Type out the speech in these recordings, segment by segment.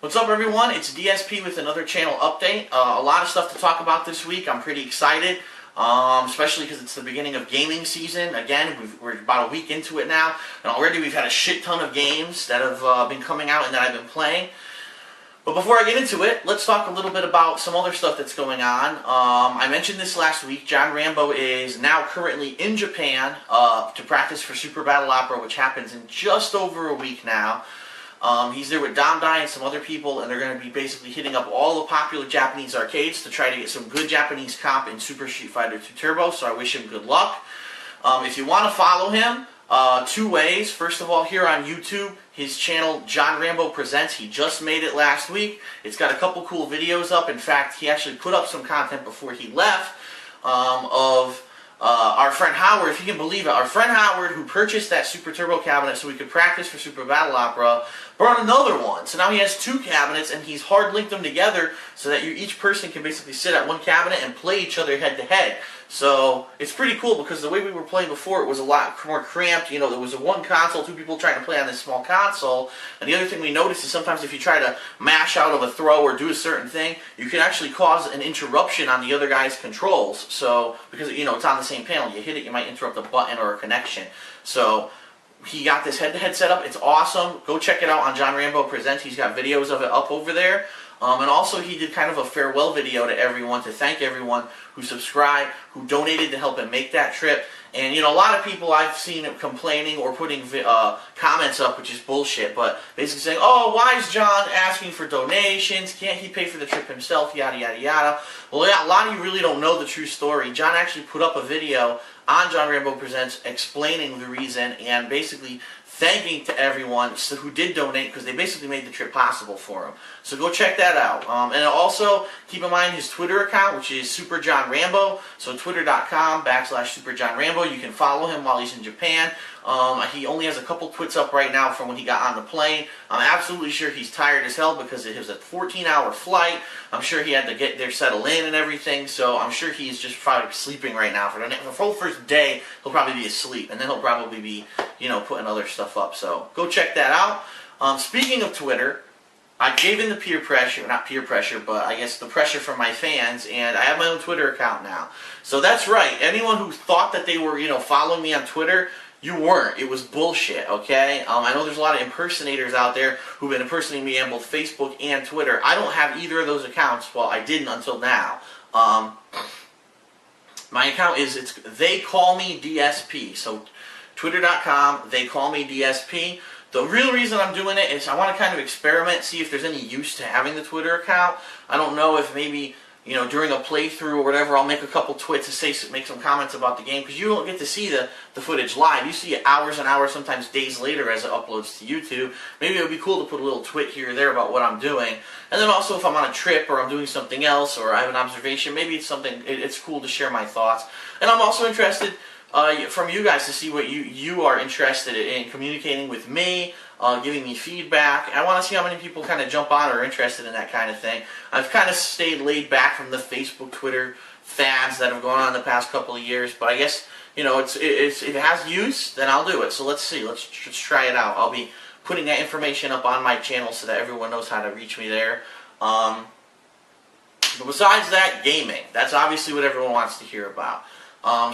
What's up, everyone? It's DSP with another channel update. A lot of stuff to talk about this week. I'm pretty excited, especially because it's the beginning of gaming season. Again, we're about a week into it now, and already we've had a shit ton of games that have been coming out and that I've been playing. But before I get into it, let's talk a little bit about some other stuff that's going on. I mentioned this last week. John Rambo is now currently in Japan to practice for Super Battle Opera, which happens in just over a week now. He's there with Dom Dai and some other people, and they're going to be basically hitting up all the popular Japanese arcades to try to get some good Japanese comp in Super Street Fighter 2 Turbo, so I wish him good luck. If you want to follow him, two ways. First of all, here on YouTube, his channel, John Rambo Presents, he just made it last week. It's got a couple cool videos up. In fact, he actually put up some content before he left of our friend Howard, if you can believe it, our friend Howard, who purchased that Super Turbo cabinet so we could practice for Super Battle Opera, brought another one. So now he has two cabinets, and he's hard linked them together so that each person can basically sit at one cabinet and play each other head to head. So it's pretty cool because the way we were playing before, it was a lot more cramped. You know, there was a one console, two people trying to play on this small console. And the other thing we noticed is sometimes if you try to mash out of a throw or do a certain thing, you can actually cause an interruption on the other guy's controls. So, because, you know, it's on the same panel, you hit it, you might interrupt a button or a connection. So he got this head-to-head setup. It's awesome. Go check it out on John Rambo Presents. He's got videos of it up over there. And also he did kind of a farewell video to everyone to thank everyone who subscribed, who donated to help him make that trip. And, you know, a lot of people I've seen complaining or putting comments up, which is bullshit, but basically saying, oh, why is John asking for donations? Can't he pay for the trip himself? Yada, yada, yada. Well, yeah, a lot of you really don't know the true story. John actually put up a video on John Rambo Presents explaining the reason and basically thanking to everyone who did donate because they basically made the trip possible for him. So go check that out. And also keep in mind his Twitter account, which is Super John Rambo. So twitter.com/Super John Rambo. You can follow him while he's in Japan. He only has a couple twits up right now from when he got on the plane. I'm absolutely sure he's tired as hell because it was a 14-hour flight. I'm sure he had to get there, settle in and everything. So I'm sure he's just probably sleeping right now. For the whole first day, he'll probably be asleep. And then he'll probably be, you know, putting other stuff up. So go check that out. Speaking of Twitter, I gave in the peer pressure, not peer pressure, but I guess the pressure from my fans, and I have my own Twitter account now. So that's right. Anyone who thought that they were, you know, following me on Twitter, you weren't. It was bullshit, okay? I know there's a lot of impersonators out there who've been impersonating me on both Facebook and Twitter. I don't have either of those accounts. Well, I didn't until now. My account is, They Call Me DSP. So twitter.com, They Call Me DSP. The real reason I'm doing it is I want to kind of experiment, see if there's any use to having the Twitter account. I don't know if maybe, you know, during a playthrough or whatever, I'll make a couple twits to make some comments about the game, because you don't get to see the footage live. You see it hours and hours, sometimes days later as it uploads to YouTube. Maybe it would be cool to put a little twit here or there about what I'm doing. And then also if I'm on a trip or I'm doing something else or I have an observation, maybe it's something, it's cool to share my thoughts. And I'm also interested from you guys to see what you are interested in communicating with me, giving me feedback. I want to see how many people kind of jump on or are interested in that kind of thing. I've kind of stayed laid back from the Facebook, Twitter fads that have gone on the past couple of years, but I guess, you know, if it has use, then I'll do it. So let's see. Let's try it out. I'll be putting that information up on my channel so that everyone knows how to reach me there. But besides that, gaming. That's obviously what everyone wants to hear about.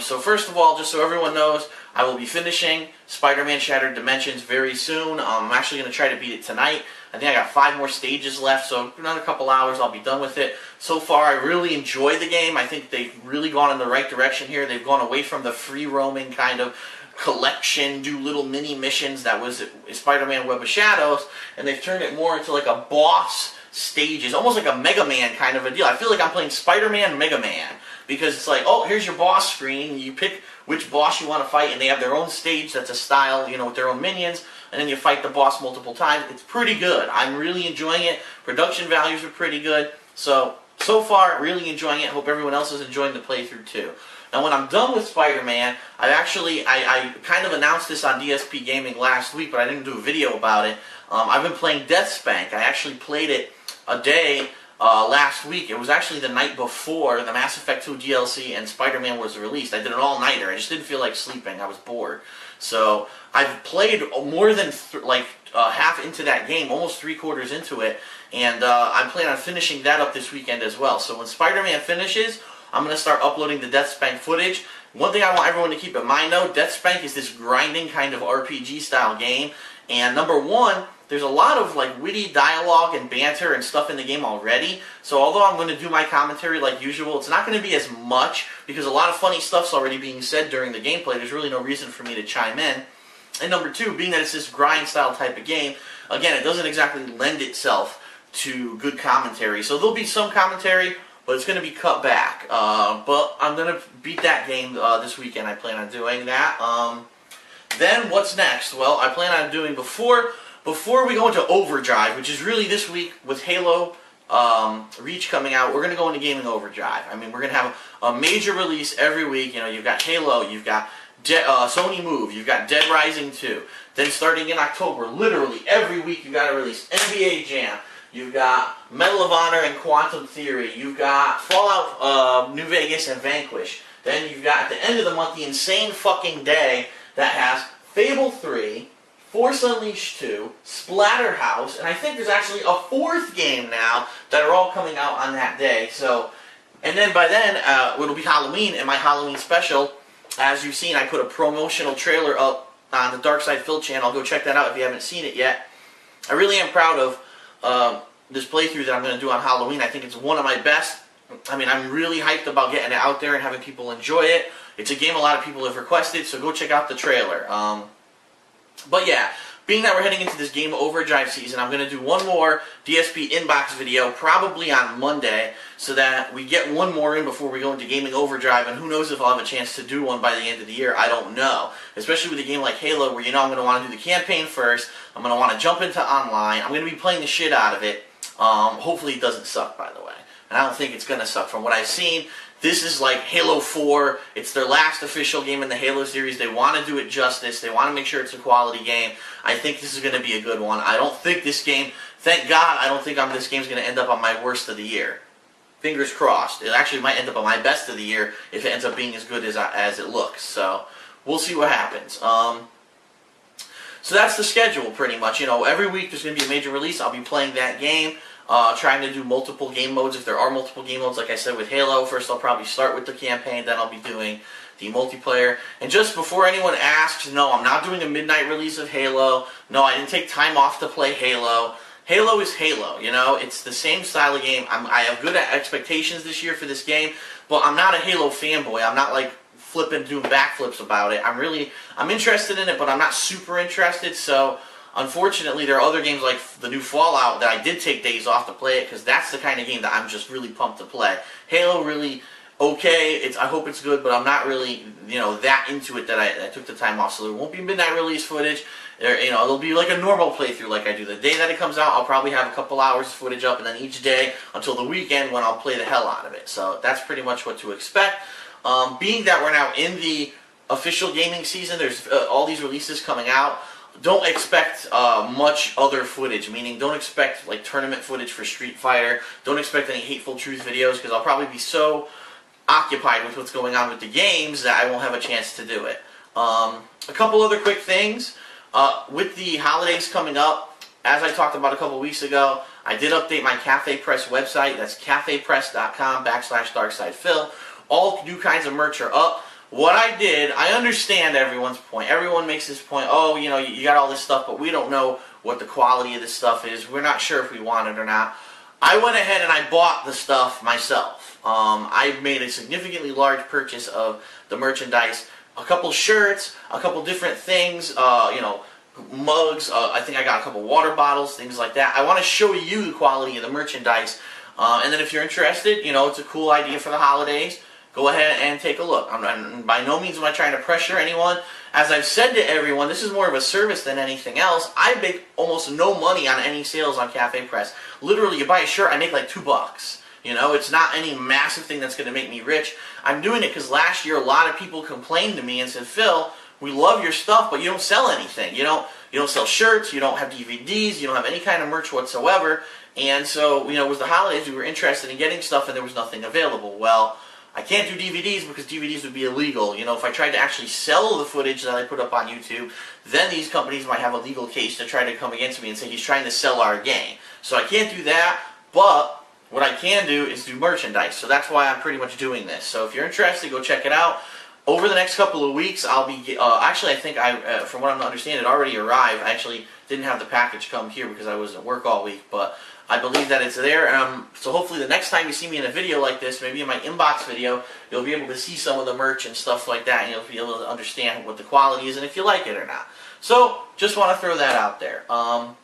So first of all, just so everyone knows, I will be finishing Spider-Man Shattered Dimensions very soon. I'm actually going to try to beat it tonight. I think I got 5 more stages left, so another couple hours I'll be done with it. So far, I really enjoy the game. I think they've really gone in the right direction here. They've gone away from the free-roaming kind of collection, do little mini missions that was Spider-Man Web of Shadows, and they've turned it more into like a boss stages, almost like a Mega Man kind of a deal. I feel like I'm playing Spider-Man Mega Man, because it's like, oh, here's your boss screen, you pick which boss you want to fight, and they have their own stage that's a style, you know, with their own minions, and then you fight the boss multiple times. It's pretty good. I'm really enjoying it. Production values are pretty good. So far, really enjoying it. Hope everyone else is enjoying the playthrough too. Now, when I'm done with Spider-Man, I kind of announced this on DSP Gaming last week, but I didn't do a video about it. I've been playing Death Spank. I actually played it a day last week. It was actually the night before the Mass Effect 2 DLC and Spider-Man was released. I did an all-nighter. I just didn't feel like sleeping. I was bored. So I've played more than like half into that game, almost 3/4 into it, and I plan on finishing that up this weekend as well. So when Spider-Man finishes, I'm going to start uploading the Death Spank footage. One thing I want everyone to keep in mind, though, Death Spank is this grinding kind of RPG-style game, and number one, there's a lot of like witty dialogue and banter and stuff in the game already. So although I'm going to do my commentary like usual, it's not going to be as much because a lot of funny stuff's already being said during the gameplay. There's really no reason for me to chime in. And number two, being that it's this grind style type of game, again, it doesn't exactly lend itself to good commentary. So there'll be some commentary, but it's going to be cut back. But I'm going to beat that game this weekend. I plan on doing that. Then what's next? Well, I plan on doing before we go into Overdrive, which is really this week with Halo Reach coming out, we're going to go into Gaming Overdrive. I mean, we're going to have a major release every week. You know, you've got Halo, you've got Sony Move, you've got Dead Rising 2. Then starting in October, literally every week you've got a release. NBA Jam, you've got Medal of Honor and Quantum Theory, you've got Fallout New Vegas and Vanquish. Then you've got, at the end of the month, the insane fucking day that has Fable 3, Force Unleashed 2, Splatterhouse, and I think there's actually a fourth game now that are all coming out on that day. So, and then by then, it'll be Halloween, and my Halloween special, as you've seen, I put a promotional trailer up on the Dark Side Phil channel. Go check that out if you haven't seen it yet. I really am proud of this playthrough that I'm going to do on Halloween. I think it's one of my best. I mean, I'm really hyped about getting it out there and having people enjoy it. It's a game a lot of people have requested, so go check out the trailer. But yeah, being that we're heading into this Game Overdrive season, I'm going to do one more DSP inbox video, probably on Monday, so that we get one more in before we go into Gaming Overdrive, and who knows if I'll have a chance to do one by the end of the year. I don't know. Especially with a game like Halo, where you know I'm going to want to do the campaign first, I'm going to want to jump into online, I'm going to be playing the shit out of it. Hopefully it doesn't suck, by the way. And I don't think it's going to suck. From what I've seen, this is like Halo 4. It's their last official game in the Halo series. They want to do it justice. They want to make sure it's a quality game. I think this is going to be a good one. I don't think this game, thank God, I don't think this game's going to end up on my worst of the year. Fingers crossed. It actually might end up on my best of the year if it ends up being as good as it looks. So we'll see what happens. So that's the schedule pretty much. You know, every week there's going to be a major release. I'll be playing that game. Trying to do multiple game modes if there are multiple game modes. Like I said with Halo, first I'll probably start with the campaign, then I'll be doing the multiplayer. And just before anyone asks, no, I'm not doing a midnight release of Halo. No, I didn't take time off to play Halo. Halo is Halo, you know, it's the same style of game. I have good expectations this year for this game, but I'm not a Halo fanboy. I'm not like flipping, doing backflips about it. I'm interested in it, but I'm not super interested, so unfortunately, there are other games like the new Fallout that I did take days off to play it because that's the kind of game that I'm just really pumped to play. Halo, really okay. I hope it's good, but I'm not really, you know, that into it that I took the time off. So there won't be midnight release footage. You know, it'll be like a normal playthrough like I do. The day that it comes out, I'll probably have a couple hours of footage up, and then each day until the weekend when I'll play the hell out of it. So that's pretty much what to expect. Being that we're now in the official gaming season, there's all these releases coming out. Don't expect much other footage, meaning don't expect like tournament footage for Street Fighter. Don't expect any Hateful Truth videos because I'll probably be so occupied with what's going on with the games that I won't have a chance to do it. A couple other quick things. With the holidays coming up, as I talked about a couple weeks ago, I did update my Cafe Press website. That's cafepress.com/DarksidePhil. All new kinds of merch are up. What I did, I understand everyone's point. Everyone makes this point, oh, you know, you got all this stuff, but we don't know what the quality of this stuff is. We're not sure if we want it or not. I went ahead and I bought the stuff myself. I made a significantly large purchase of the merchandise. A couple shirts, a couple different things, you know, mugs. I think I got a couple water bottles, things like that. I want to show you the quality of the merchandise. And then if you're interested, you know, it's a cool idea for the holidays. Go ahead and take a look. By no means am I trying to pressure anyone. As I've said to everyone, this is more of a service than anything else. I make almost no money on any sales on Cafe Press. Literally, you buy a shirt, I make like $2. You know, it's not any massive thing that's going to make me rich. I'm doing it because last year a lot of people complained to me and said, Phil, we love your stuff, but you don't sell anything. You don't sell shirts, you don't have DVDs, you don't have any kind of merch whatsoever. And so, you know, it was the holidays, we were interested in getting stuff and there was nothing available. Well, I can't do DVDs because DVDs would be illegal. You know, if I tried to actually sell the footage that I put up on YouTube, then these companies might have a legal case to try to come against me and say he's trying to sell our game. So I can't do that, but what I can do is do merchandise. So that's why I'm pretty much doing this. So if you're interested, go check it out. Over the next couple of weeks, I'll be, actually I think from what I'm understanding, it already arrived. I actually didn't have the package come here because I was at work all week, but I believe that it's there. So hopefully the next time you see me in a video like this, maybe in my inbox video, you'll be able to see some of the merch and stuff like that, and you'll be able to understand what the quality is and if you like it or not. So, just want to throw that out there. I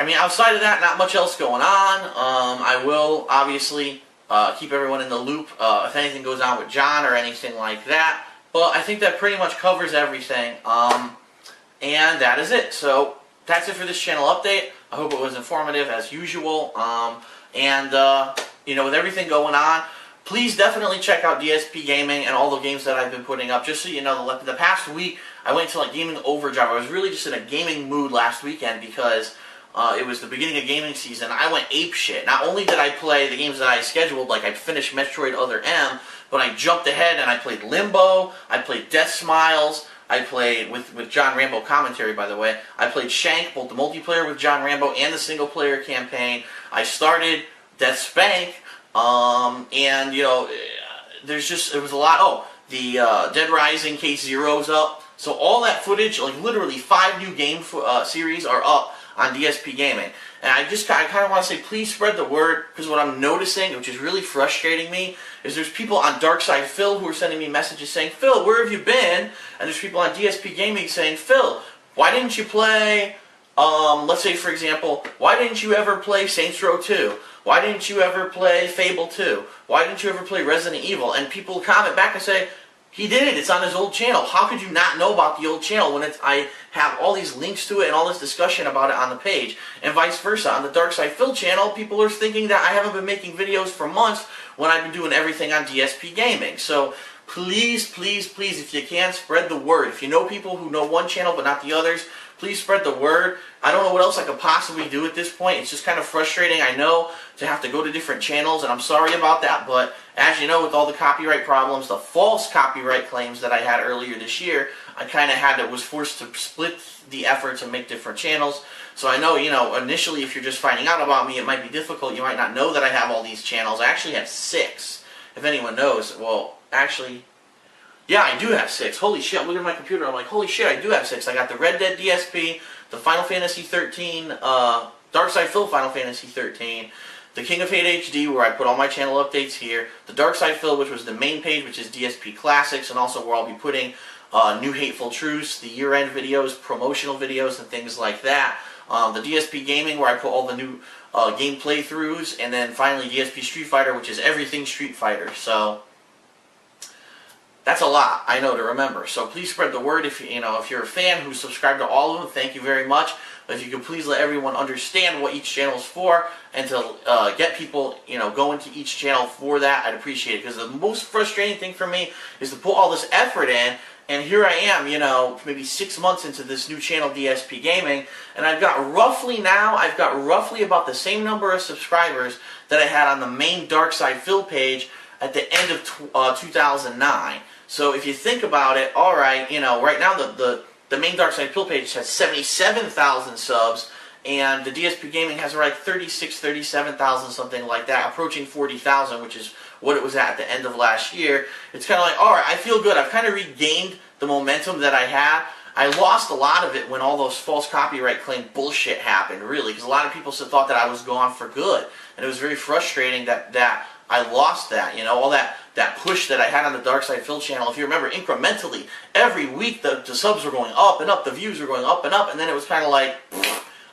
mean, outside of that, not much else going on. I will, obviously, keep everyone in the loop if anything goes on with John or anything like that. But I think that pretty much covers everything. And that is it. So, that's it for this channel update. I hope it was informative as usual. You know, with everything going on, please definitely check out DSP Gaming and all the games that I've been putting up. Just so you know, the past week I went to like gaming overdrive. I was really just in a gaming mood last weekend because it was the beginning of gaming season. I went apeshit. Not only did I play the games that I scheduled, like I finished Metroid Other M, but I jumped ahead and I played Limbo, I played Death Smiles, I played, with John Rambo commentary, by the way, I played Shank, both the multiplayer with John Rambo and the single-player campaign. I started Death Spank, and, you know, there's just, it was a lot. Oh, the Dead Rising Case Zero's up. So all that footage, like literally 5 new game series are up on DSP Gaming. And I kind of want to say, please spread the word, because what I'm noticing, which is really frustrating me, is there's people on Darkside Phil who are sending me messages saying, Phil, where have you been? And there's people on DSP Gaming saying, Phil, why didn't you play, let's say for example, why didn't you ever play Saints Row 2? Why didn't you ever play Fable 2? Why didn't you ever play Resident Evil? And people comment back and say, he did it. It's on his old channel. How could you not know about the old channel when I have all these links to it and all this discussion about it on the page? And vice versa. On the Darkside Phil channel, people are thinking that I haven't been making videos for months when I've been doing everything on DSP Gaming. So please, please, please, if you can, spread the word. If you know people who know one channel but not the others, please spread the word. I don't know what else I could possibly do at this point. It's just kind of frustrating, I know, to have to go to different channels, and I'm sorry about that, but as you know, with all the copyright problems, the false copyright claims that I had earlier this year, I kind of was forced to split the efforts and make different channels. So I know, you know, initially if you're just finding out about me, it might be difficult. You might not know that I have all these channels. I actually have 6, if anyone knows. Well, actually, yeah, I do have 6. Holy shit, I'm looking at my computer. I'm like, holy shit, I do have 6. I got the Red Dead DSP, the Final Fantasy 13, Darkside Phil Final Fantasy 13, the King of Hate HD, where I put all my channel updates here, the Darkside Phil, which was the main page, which is DSP Classics, and also where I'll be putting new Hateful Truths, the year-end videos, promotional videos, and things like that. The DSP Gaming, where I put all the new game playthroughs, and then finally DSP Street Fighter, which is everything Street Fighter. So that's a lot, I know, to remember. So please spread the word. If you're a fan who's subscribed to all of them, thank you very much. But if you could please let everyone understand what each channel is for, and to get people, going to each channel for that, I'd appreciate it. Because the most frustrating thing for me is to put all this effort in, and here I am, maybe 6 months into this new channel, DSP Gaming, and I've got roughly about the same number of subscribers that I had on the main Darkside Phil page at the end of 2009. So if you think about it, alright, right now the main Darkside Phil page has 77,000 subs, and the DSP Gaming has like 37,000, something like that, approaching 40,000, which is what it was at the end of last year. It's kind of like, alright, I feel good. I've kind of regained the momentum that I had. I lost a lot of it when all those false copyright claim bullshit happened, really, because a lot of people thought that I was gone for good, and it was very frustrating that I lost that, all that push that I had on the Darkside Phil channel. If you remember, incrementally, every week the subs were going up and up, the views were going up and up, and then it was kind of like,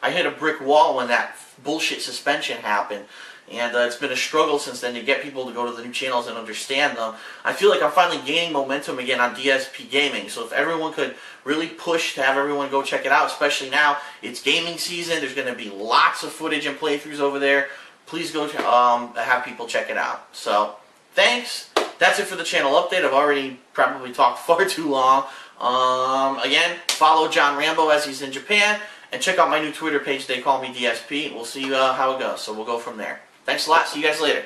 I hit a brick wall when that bullshit suspension happened. And it's been a struggle since then to get people to go to the new channels and understand them. I feel like I'm finally gaining momentum again on DSP Gaming. So if everyone could really push to have everyone go check it out, especially now, it's gaming season. There's going to be lots of footage and playthroughs over there. Please go have people check it out. So, thanks. That's it for the channel update. I've already probably talked far too long. Again, follow John Rambo as he's in Japan. And check out my new Twitter page. They call me DSP. We'll see how it goes. So we'll go from there. Thanks a lot. See you guys later.